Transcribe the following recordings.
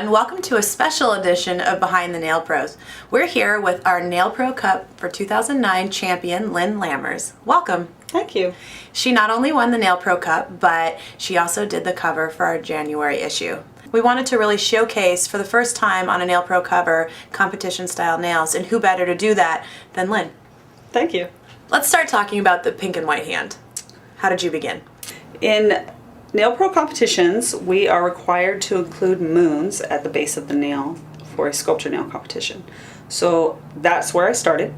everyone, welcome to a special edition of Behind the Nail Pros. We're here with our Nail Pro Cup for 2009 champion, Lynn Lammers. Welcome. Thank you. She not only won the Nail Pro Cup, but she also did the cover for our January issue. We wanted to really showcase, for the first time on a Nail Pro cover, competition-style nails, and who better to do that than Lynn? Thank you. Let's start talking about the pink and white hand. How did you begin? In Nail Pro competitions, we are required to include moons at the base of the nail for a sculpture nail competition. So that's where I started,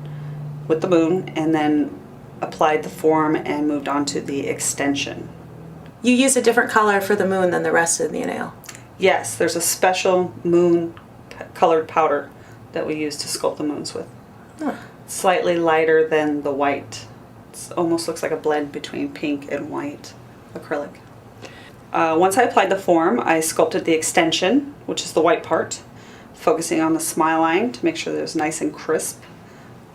with the moon, and then applied the form and moved on to the extension. You use a different color for the moon than the rest of the nail. Yes, there's a special moon colored powder that we use to sculpt the moons with. Huh. Slightly lighter than the white. It almost looks like a blend between pink and white acrylic. Once I applied the form, I sculpted the extension, which is the white part, focusing on the smile line to make sure that it was nice and crisp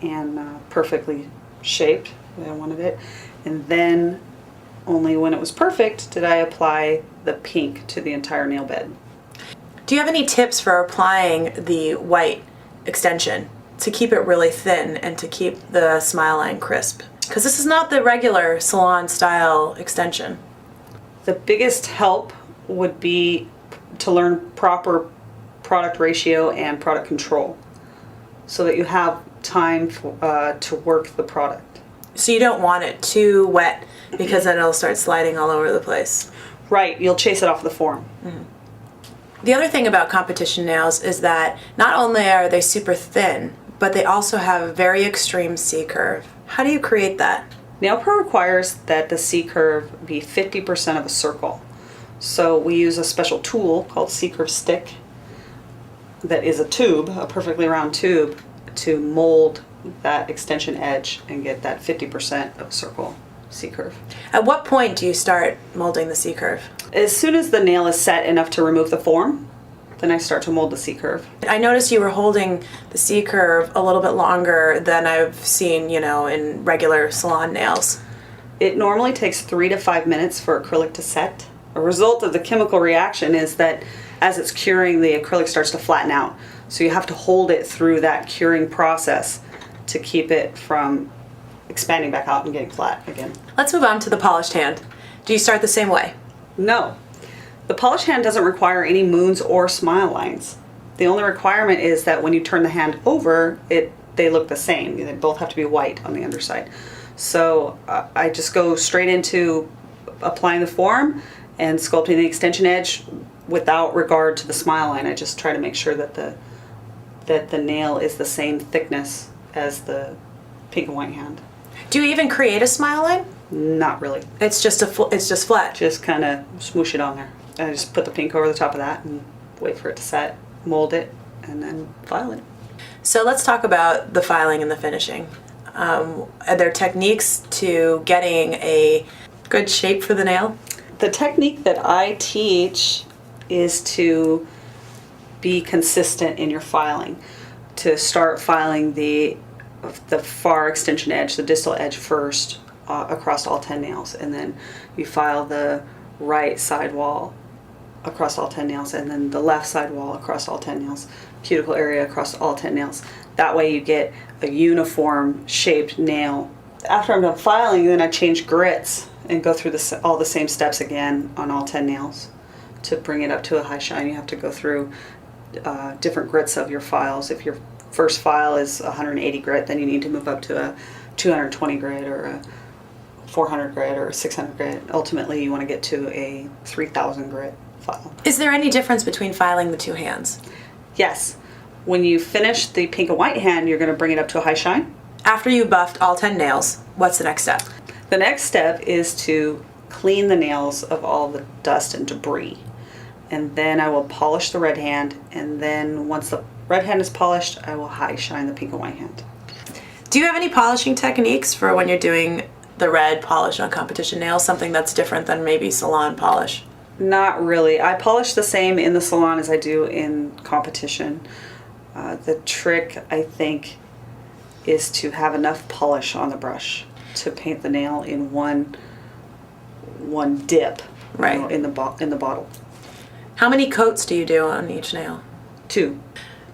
and perfectly shaped the way I wanted it. And then, only when it was perfect, did I apply the pink to the entire nail bed. Do you have any tips for applying the white extension to keep it really thin and to keep the smile line crisp? Because this is not the regular salon style extension. The biggest help would be to learn proper product ratio and product control so that you have time to work the product. So you don't want it too wet because then it'll start sliding all over the place. Right, you'll chase it off the form. Mm-hmm. The other thing about competition nails is that not only are they super thin, but they also have a very extreme C-curve. How do you create that? Nail Pro requires that the C-curve be 50% of a circle. So we use a special tool called C-curve stick that is a tube, a perfectly round tube, to mold that extension edge and get that 50% of a circle C-curve. At what point do you start molding the C-curve? As soon as the nail is set enough to remove the form, then I start to mold the C-curve. I noticed you were holding the C-curve a little bit longer than I've seen, in regular salon nails. It normally takes 3 to 5 minutes for acrylic to set. A result of the chemical reaction is that as it's curing, the acrylic starts to flatten out. So you have to hold it through that curing process to keep it from expanding back out and getting flat again. Let's move on to the polished hand. Do you start the same way? No. The polished hand doesn't require any moons or smile lines. The only requirement is that when you turn the hand over, they look the same. They both have to be white on the underside. So I just go straight into applying the form and sculpting the extension edge without regard to the smile line. I just try to make sure that the nail is the same thickness as the pink and white hand. Do you even create a smile line? Not really. It's just flat. Just kind of smoosh it on there. I just put the pink over the top of that and wait for it to set, mold it, and then file it. So let's talk about the filing and the finishing. Are there techniques to getting a good shape for the nail? The technique that I teach is to be consistent in your filing. To start filing the far extension edge, the distal edge first, across all 10 nails, and then you file the right side wall across all 10 nails, and then the left side wall across all 10 nails, cuticle area across all 10 nails. That way you get a uniform shaped nail. After I'm done filing, then I change grits and go through all the same steps again on all 10 nails. To bring it up to a high shine, you have to go through different grits of your files. If your first file is 180 grit, then you need to move up to a 220 grit or a 400 grit or a 600 grit. Ultimately, you want to get to a 3000 grit file. Is there any difference between filing the two hands? Yes. When you finish the pink and white hand, you're going to bring it up to a high shine. After you buffed all 10 nails, what's the next step? The next step is to clean the nails of all the dust and debris. And then I will polish the red hand, and then once the red hand is polished, I will high shine the pink and white hand. Do you have any polishing techniques for when you're doing the red polish on competition nails, something that's different than maybe salon polish? Not really. I polish the same in the salon as I do in competition. The trick, I think, is to have enough polish on the brush to paint the nail in one dip, right, in the bottle. How many coats do you do on each nail? 2.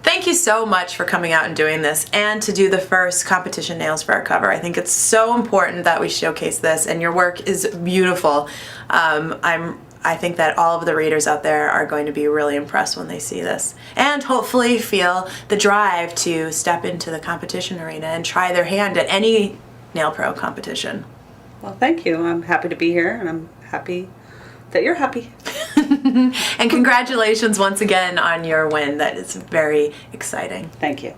Thank you so much for coming out and doing this and to do the first competition nails for our cover. I think it's so important that we showcase this, and your work is beautiful. I think that all of the readers out there are going to be really impressed when they see this, and hopefully feel the drive to step into the competition arena and try their hand at any NAILPRO competition. Well, thank you. I'm happy to be here, and I'm happy that you're happy. And congratulations once again on your win. That is very exciting. Thank you.